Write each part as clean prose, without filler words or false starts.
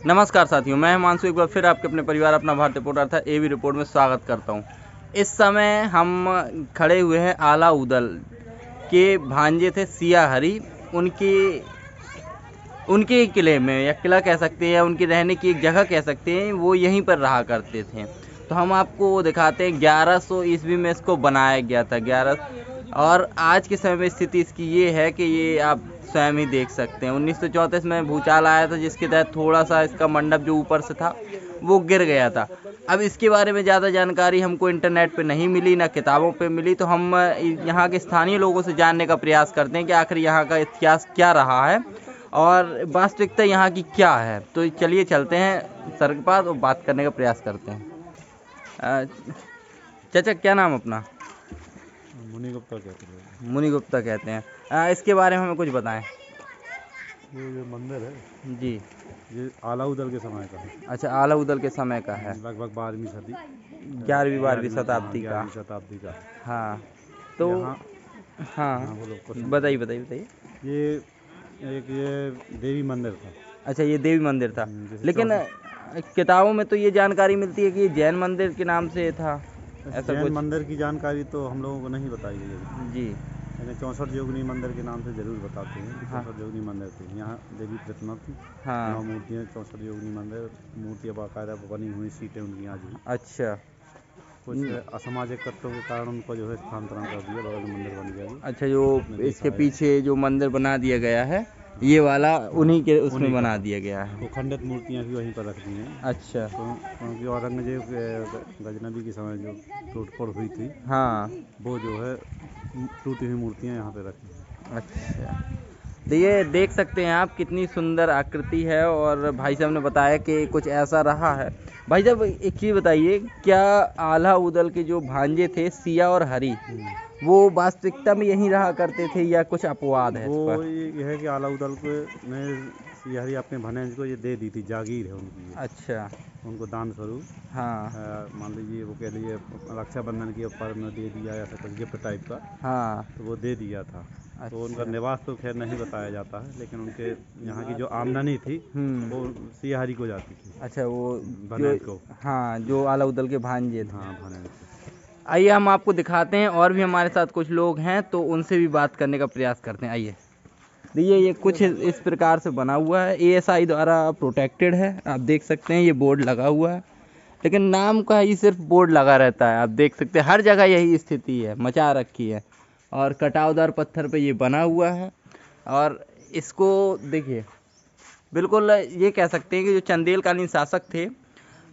नमस्कार साथियों, मैं हिमांशु एक बार फिर आपके अपने परिवार अपना भारतीय रिपोर्टर था एबी रिपोर्ट में स्वागत करता हूं। इस समय हम खड़े हुए हैं आला उदल के भांजे थे सिया हरी, उनके किले में, या किला कह सकते हैं या उनकी रहने की एक जगह कह सकते हैं, वो यहीं पर रहा करते थे। तो हम आपको वो दिखाते हैं 1100 ईस्वी में इसको बनाया गया था 11, और आज के समय में स्थिति इसकी ये है कि ये आप स्वयं ही देख सकते हैं। 1934 में भूचाल आया था जिसके तहत थोड़ा सा इसका मंडप जो ऊपर से था वो गिर गया था। अब इसके बारे में ज़्यादा जानकारी हमको इंटरनेट पे नहीं मिली, ना किताबों पे मिली, तो हम यहाँ के स्थानीय लोगों से जानने का प्रयास करते हैं कि आखिर यहाँ का इतिहास क्या रहा है और वास्तविकता यहाँ की क्या है। तो चलिए चलते हैं सर के पास और बात करने का प्रयास करते हैं। चाचा, क्या नाम अपना? मुनि गुप्ता कहते हैं। मुनि गुप्ता कहते हैं। इसके बारे में हमें कुछ बताएं। ये जो मंदिर है जी, ये आला उदल के समय का है। अच्छा, आला उदल के समय का है, लगभग 12वीं सदी 11वीं शताब्दी का। 11वीं शताब्दी का है। हाँ, तो यहाँ हाँ, बोलो, बताइए। ये ये देवी मंदिर था। अच्छा, ये देवी मंदिर था, जैसे लेकिन किताबों में तो ये जानकारी मिलती है कि ये जैन मंदिर के नाम से था, ऐसा जैन कुछ। मंदिर की जानकारी तो हम लोगों को नहीं बताई गई है, जी, लेकिन 64 योगिनी मंदिर के नाम से जरूर बताते हैं कि हाँ 64 योगिनी मंदिर थे। यहाँ देवी प्रतिमा थी, 9 हाँ, मूर्तियाँ। 64 योगिनी मंदिर, मूर्तियाँ बाकायदा बनी हुई, सीटें उनकी आज भी। अच्छा, कुछ असामाजिक तत्वों के कारण उनको जो है स्थानांतरण कर दिया, बगल में मंदिर बन गया जी। अच्छा, जो इसके पीछे जो मंदिर बना दिया गया है ये वाला उन्हीं के उसमें बना दिया गया है। वो खंडित मूर्तियाँ भी वहीं पर रख दी हैं। अच्छा, क्योंकि औरंगजेब गजनबी के समय जो तोड़फोड़ हुई थी, हाँ, वो जो है टूटी हुई मूर्तियाँ यहाँ पे रखी हैं। अच्छा, तो ये देख सकते हैं आप कितनी सुंदर आकृति है, और भाई साहब ने बताया कि कुछ ऐसा रहा है। भाई साहब, एक चीज़ बताइए, क्या आला उदल के जो भांजे थे सिया और हरी, वो वास्तविकता में यहीं रहा करते थे या कुछ अपवाद है इस वो पर? ये है कि आला उदल को ने सियारी अपने भनेज को ये दे दी थी, जागीर है उनकी ये, अच्छा, उनको दान स्वरूप। हाँ मान लीजिए वो कह लीजिए रक्षाबंधन के ऊपर में दे दिया, ऐसा कुछ गिफ्ट टाइप का, हाँ, तो वो दे दिया था। तो उनका अच्छा, निवास तो खैर नहीं बताया जाता है, लेकिन उनके यहाँ की जो आमदनी थी वो सियारी को जाती थी, अच्छा, वो भनेज जो, को। हाँ, जो आला उदल के भांजे थे। हाँ, भनेज को। आइए हम आपको दिखाते हैं, और भी हमारे साथ कुछ लोग हैं तो उनसे भी बात करने का प्रयास करते हैं। आइए, देखिए ये कुछ इस प्रकार से बना हुआ है, एएसआई द्वारा प्रोटेक्टेड है, आप देख सकते हैं। ये बोर्ड लगा हुआ है, लेकिन नाम का ही सिर्फ बोर्ड लगा रहता है। आप देख सकते हैं हर जगह यही स्थिति है, मचा रखी है, और कटावदार पत्थर पे ये बना हुआ है। और इसको देखिए, बिल्कुल ये कह सकते हैं कि जो चंदेलकालीन शासक थे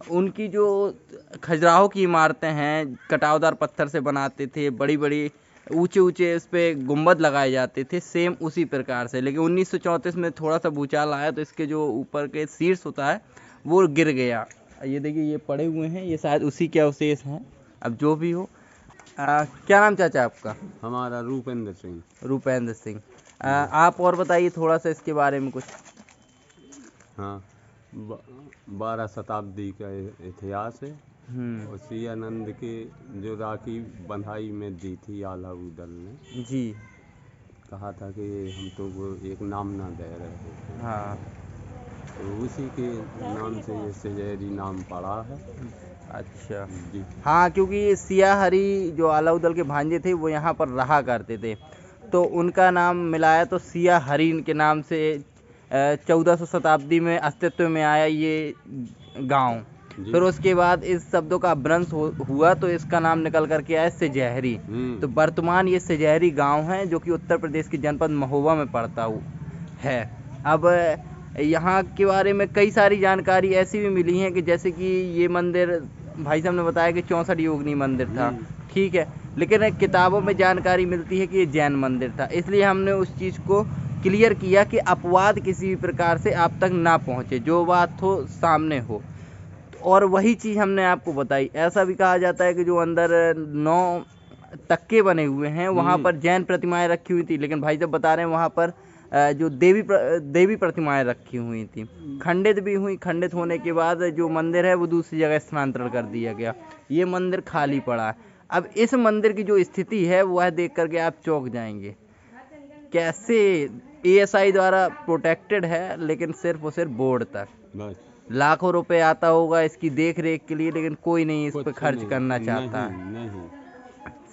उनकी जो खजुराहो की इमारतें हैं कटावदार पत्थर से बनाते थे, बड़ी बड़ी ऊंचे ऊंचे उस पर गुंबद लगाए जाते थे, सेम उसी प्रकार से। लेकिन 1934 में थोड़ा सा भूचाल आया तो इसके जो ऊपर के शीर्ष होता है वो गिर गया। ये देखिए, ये पड़े हुए हैं, ये शायद उसी के अवशेष हैं। अब जो भी हो, क्या नाम चाचा आपका? हमारा रूपेंद्र सिंह। रूपेंद्र सिंह। आप और बताइए थोड़ा सा इसके बारे में कुछ। हाँ, 12 शताब्दी का इतिहास है। और सियानंद के जो राखी बंधाई में दी थी आला उदल ने, जी, कहा था कि हम तो वो एक नाम ना दे रहे थे, हाँ, तो उसी के नाम से ये सिजेरी नाम पड़ा है। अच्छा, जी। हाँ, क्योंकि सिया हरी जो आला उदल के भांजे थे वो यहाँ पर रहा करते थे, तो उनका नाम मिलाया तो सिया हरी के नाम से 1400 शताब्दी में अस्तित्व में आया ये गांव। फिर उसके बाद इस शब्दों का अपभ्रंश हुआ तो इसका नाम निकल करके आया सिजहरी। तो वर्तमान ये सिजहरी गांव है जो कि उत्तर प्रदेश के जनपद महोबा में पड़ता है। अब यहाँ के बारे में कई सारी जानकारी ऐसी भी मिली है कि जैसे कि ये मंदिर, भाई साहब ने बताया कि 64 योगिनी मंदिर था, ठीक है, लेकिन किताबों में जानकारी मिलती है कि ये जैन मंदिर था। इसलिए हमने उस चीज़ को क्लियर किया कि अपवाद किसी भी प्रकार से आप तक ना पहुँचे, जो बात हो सामने हो। और वही चीज़ हमने आपको बताई। ऐसा भी कहा जाता है कि जो अंदर 9 तक्के बने हुए हैं वहाँ पर जैन प्रतिमाएं रखी हुई थी, लेकिन भाई साहब बता रहे हैं वहाँ पर जो देवी प्रतिमाएं रखी हुई थी, खंडित भी हुई। खंडित होने के बाद जो मंदिर है वो दूसरी जगह स्थानांतरण कर दिया गया, ये मंदिर खाली पड़ा है। अब इस मंदिर की जो स्थिति है वह देख करके आप चौंक जाएंगे, कैसे ASI द्वारा प्रोटेक्टेड है, लेकिन सिर्फ और सिर्फ बोर्ड तक। बस लाखों रुपए आता होगा इसकी देख रेख के लिए, लेकिन कोई नहीं इस पर कुछ खर्च नहीं, करना चाहता है। नहीं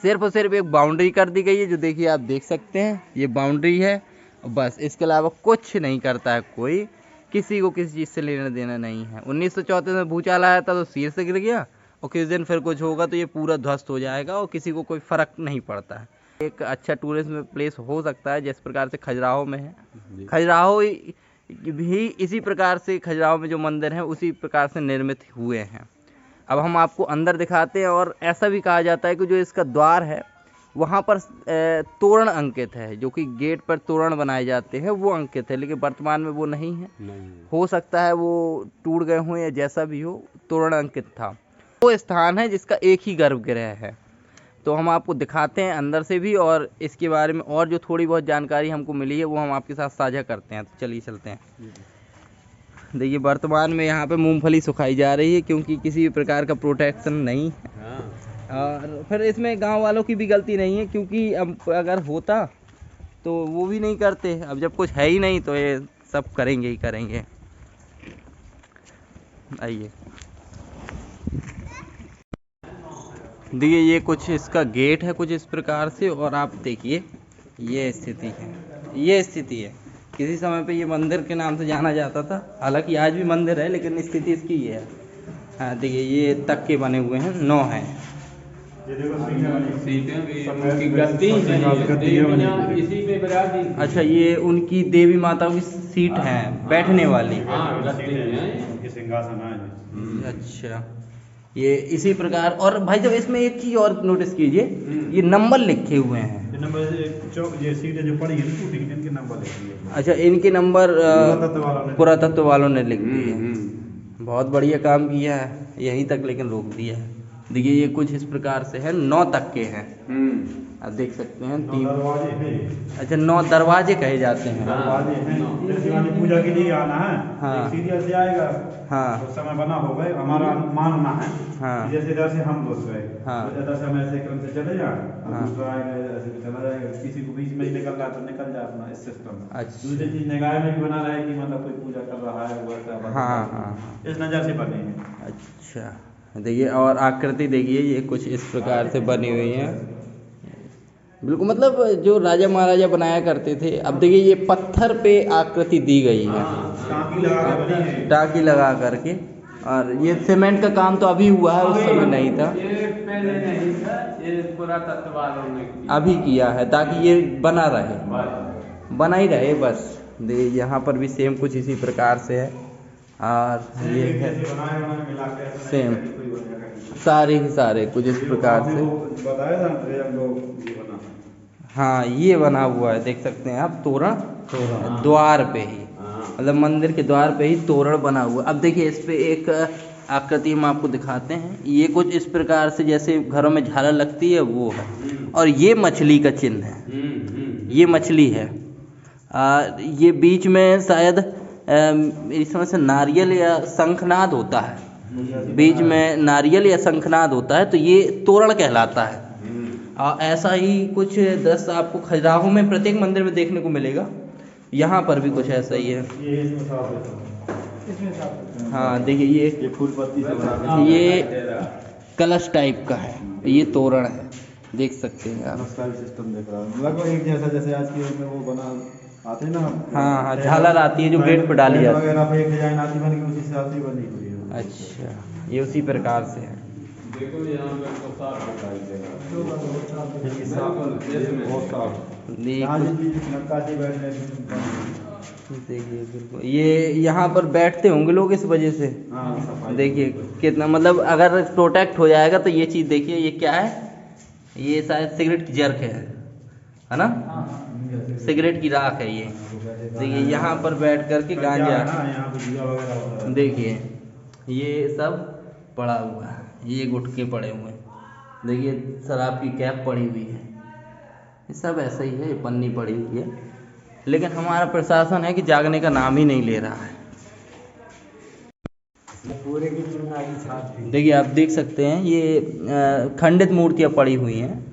सिर्फ और सिर्फ एक बाउंड्री कर दी गई है, जो देखिए आप देख सकते हैं, ये बाउंड्री है बस, इसके अलावा कुछ नहीं करता है कोई, किसी को किसी चीज़ से लेना देना नहीं है। 1934 में भूचाल आया था तो सिर से गिर गया, और किस दिन फिर कुछ होगा तो ये पूरा ध्वस्त हो जाएगा, और किसी को कोई फ़र्क नहीं पड़ता है। एक अच्छा टूरिस्ट प्लेस हो सकता है, जिस प्रकार से खजुराहो में है। खजुराहो भी इसी प्रकार से, खजुराहो में जो मंदिर हैं उसी प्रकार से निर्मित हुए हैं। अब हम आपको अंदर दिखाते हैं, और ऐसा भी कहा जाता है कि जो इसका द्वार है वहाँ पर तोरण अंकित है, जो कि गेट पर तोरण बनाए जाते हैं वो अंकित है, लेकिन वर्तमान में वो नहीं है। हो सकता है वो टूट गए हों या जैसा भी हो, तोरण अंकित था। वो स्थान है जिसका एक ही गर्भगृह है। तो हम आपको दिखाते हैं अंदर से भी, और इसके बारे में और जो थोड़ी बहुत जानकारी हमको मिली है वो हम आपके साथ साझा करते हैं। तो चलिए चलते हैं। देखिए वर्तमान में यहाँ पे मूंगफली सुखाई जा रही है, क्योंकि किसी भी प्रकार का प्रोटेक्शन नहीं है। और फिर इसमें गांव वालों की भी गलती नहीं है, क्योंकि अब अगर होता तो वो भी नहीं करते। अब जब कुछ है ही नहीं तो ये सब करेंगे ही करेंगे। आइए देखिए, ये कुछ इसका गेट है कुछ इस प्रकार से, और आप देखिए ये स्थिति है, ये स्थिति है। किसी समय पे ये मंदिर के नाम से जाना जाता था, हालांकि आज भी मंदिर है, लेकिन स्थिति इसकी ये है। हाँ देखिए, ये तख्ते बने हुए हैं, 9 हैं। अच्छा, ये उनकी देवी माताओं की सीट है बैठने वाली। अच्छा, ये इसी प्रकार। और भाई साहब इसमें एक चीज और नोटिस कीजिए, ये नंबर लिखे हुए हैं। ये सीटें जो पड़ी हैं टूटी, इनके नंबर लिखे हैं। अच्छा, इनके नंबर पुरातत्व वालों ने लिख दिए। बहुत बढ़िया काम किया है, यहीं तक लेकिन रोक दिया है। देखिए ये कुछ इस प्रकार से है, 9 तख्ते हैं। आप देख सकते हैं 3। अच्छा, 9 दरवाजे कहे जाते हैं। पूजा के लिए आना है। हाँ। सीरियल से आएगा। हाँ। तो समय बना हो गए, हमारा मानना है। हाँ। जैसे इधर से हम घुस गए। हाँ। तो इधर से हम ऐसे क्रम से चले जाए। हाँ। दूसरा आएगा ऐसे चला जाएगा, किसी को बीच में ही निकल रहा है तो निकल जाए अपना इस सिस्टम में। अच्छा। दूसरी चीज निगाह में भी बना रहे कि मतलब कोई पूजा कर रहा है वो ऐसा। हाँ हाँ। इस नज़र से बने हैं। अच्छा देखिए, और आकृति देखिए, ये कुछ इस प्रकार से बनी हुई है। बिल्कुल, मतलब जो राजा महाराजा बनाया करते थे। अब देखिए ये पत्थर पे आकृति दी गई है, टाँकी लगा करके। और ये सीमेंट का काम तो अभी हुआ है, उस समय नहीं था। ये पहले नहीं था, ये पुरातत्व वालों ने अभी किया है ताकि ये बना रहे, बना ही रहे बस। देखिए यहाँ पर भी सेम कुछ इसी प्रकार से है। और ये है सेम, सारे ही सारे कुछ इस प्रकार से। हाँ, ये बना हुआ है, देख सकते हैं आप, तोरण द्वार पे ही, मतलब मंदिर के द्वार पे ही तोरण बना हुआ। अब देखिए इस पे एक आकृति हम आपको दिखाते हैं। ये कुछ इस प्रकार से जैसे घरों में झालर लगती है वो है, और ये मछली का चिन्ह है, ये मछली है। ये बीच में शायद मेरी समझ से नारियल या शंखनाद होता है, बीच में नारियल या शंखनाद होता है, तो ये तोरण कहलाता है। ऐसा ही कुछ दृश्य आपको खजुराहो में प्रत्येक मंदिर में देखने को मिलेगा। यहाँ पर भी कुछ ऐसा ही है। हाँ देखिए, ये फूल पत्ती से बना, ये कलश टाइप का है, ये तोरण है, देख सकते हैं आप। उसका भी सिस्टम देख रहा हूँ, लगभग एक जैसा जैसे आज की में वो बना आते हैं ना। हाँ हाँ, झालर आती है जो गेट पर डाली जाती है वगैरह पे एक डिजाइन आती बन के उसी हिसाब से बनी हुई है। अच्छा, ये उसी प्रकार से है। देखो यहाँ पे तो साफ दिखाई दे रहा देखिए बिल्कुल, ये यहाँ पर बैठते होंगे लोग इस वजह से। देखिए कितना, मतलब अगर प्रोटेक्ट हो जाएगा तो ये चीज़ देखिए, ये क्या है, ये शायद सिगरेट की जर्क है ना, सिगरेट की राख है ये। देखिए यहाँ पर बैठ कर के गांजा, देखिए ये सब पड़ा हुआ है, ये गुटके पड़े हुए हैं। देखिए शराब की कैप पड़ी हुई है, ये सब ऐसा ही है, ये पन्नी पड़ी हुई है। लेकिन हमारा प्रशासन है कि जागने का नाम ही नहीं ले रहा है। देखिए आप देख सकते हैं, ये खंडित मूर्तियाँ पड़ी हुई हैं,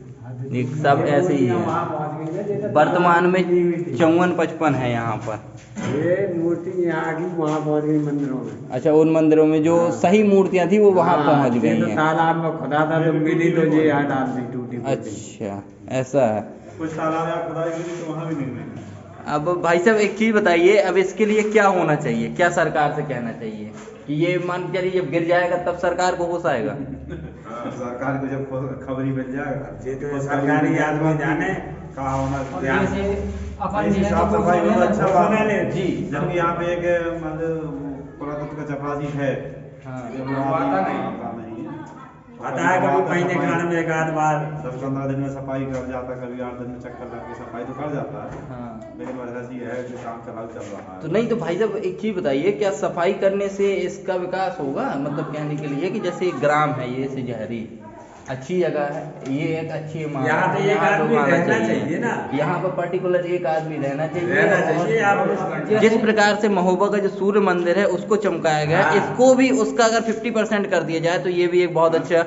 ये सब ऐसे ही है। वर्तमान में 54-55 है यहाँ पर। ये मूर्ति यहाँ की वहाँ पहुँच गई मंदिरों में। अच्छा, उन मंदिरों में जो सही मूर्तियाँ थी वो वहाँ पहुँच गई तो हैं। तालाब में खुदा था तो मिली तो ये यहाँ डाल दी टूटी फूटी। अच्छा, ऐसा है। कुछ तालाब या खुदाई हुई तो वहाँ भी नहीं मिली। अब भाई साहब एक चीज़ बताइए, अब इसके लिए क्या होना चाहिए, क्या सरकार से कहना चाहिए कि ये मान के चलिए जब गिर जाएगा तब सरकार को होश आएगा? सरकार को जब खबरी मिल जाएगा ये तो सरकारी आदमी जाने कहाँ होना ध्यान से ऐसी साफ सफाई बहुत अच्छा बात है जी। जबकि यहाँ पे एक मतलब पुरातत्व का चपरासी है, हाँ, ये आता नहीं। आता नहीं है। आता है कभी महीने काल में एक आध बार। 10-15 दिन में सफाई कर जाता है, कभी 8 दिन में चक्कर लग के सफाई तो कर जाता है, हाँ। लेकिन वजह ऐसी है कि काम चल रहा तो है। नहीं तो भाई साहब एक चीज़ बताइए, क्या सफाई करने से इसका विकास होगा? मतलब कहने के लिए कि जैसे एक ग्राम है ये सिजहरी, अच्छी जगह है, ये एक अच्छी इमारत यहाँ है, पे एक यहाँ तो आदमी आना रहना चाहिए ना। यहाँ पर पर्टिकुलर एक आदमी रहना चाहिए। रहना चाहिए। और आप जिस प्रकार से महोबा का जो सूर्य मंदिर है उसको चमकाया गया, हाँ। इसको भी उसका अगर 50% कर दिया जाए तो ये भी एक बहुत अच्छा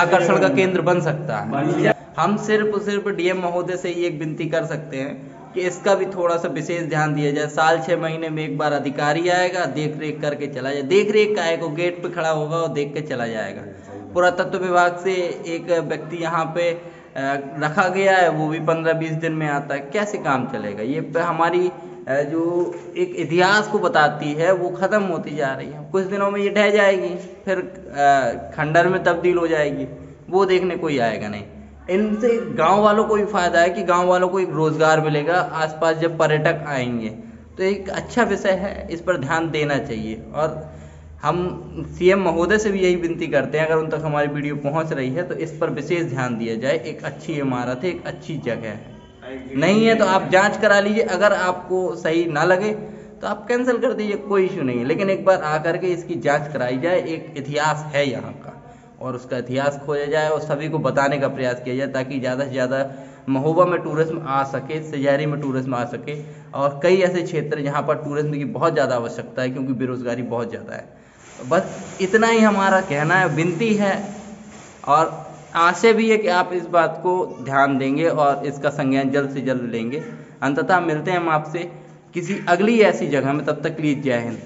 आकर्षण का केंद्र बन सकता है। हम सिर्फ डीएम महोदय से ही एक विनती कर सकते हैं कि इसका भी थोड़ा सा विशेष ध्यान दिया जाए। साल 6 महीने में एक बार अधिकारी आएगा, देख रेख करके चला जाए। देख रेख का है को गेट पे खड़ा होगा और देख के चला जाएगा। पुरातत्व विभाग से एक व्यक्ति यहाँ पे रखा गया है, वो भी 15-20 दिन में आता है। कैसे काम चलेगा? ये पे हमारी जो एक इतिहास को बताती है वो ख़त्म होती जा रही है। कुछ दिनों में ये ढह जाएगी, फिर खंडर में तब्दील हो जाएगी, वो देखने कोई आएगा नहीं। इनसे गांव वालों को भी फायदा है कि गांव वालों को एक रोजगार मिलेगा। आसपास जब पर्यटक आएंगे तो एक अच्छा विषय है, इस पर ध्यान देना चाहिए। और हम सीएम महोदय से भी यही विनती करते हैं, अगर उन तक हमारी वीडियो पहुंच रही है तो इस पर विशेष ध्यान दिया जाए। एक अच्छी इमारत है, एक अच्छी जगह है, नहीं है तो आप जांच करा लीजिए। अगर आपको सही ना लगे तो आप कैंसिल कर दीजिए, कोई इशू नहीं है, लेकिन एक बार आकर के इसकी जांच कराई जाए। एक इतिहास है यहाँ का और उसका इतिहास खोजा जाए और सभी को बताने का प्रयास किया जाए, ताकि ज़्यादा से ज़्यादा महोबा में टूरिज्म आ सके, सिजहरी में टूरिज्म आ सके। और कई ऐसे क्षेत्र जहाँ पर टूरिज्म की बहुत ज़्यादा आवश्यकता है, क्योंकि बेरोजगारी बहुत ज़्यादा है। बस इतना ही हमारा कहना है, विनती है और आशा भी है कि आप इस बात को ध्यान देंगे और इसका संज्ञान जल्द से जल्द लेंगे। अंततः मिलते हैं हम आपसे किसी अगली ऐसी जगह में, तब तक के लिए जय हिंद।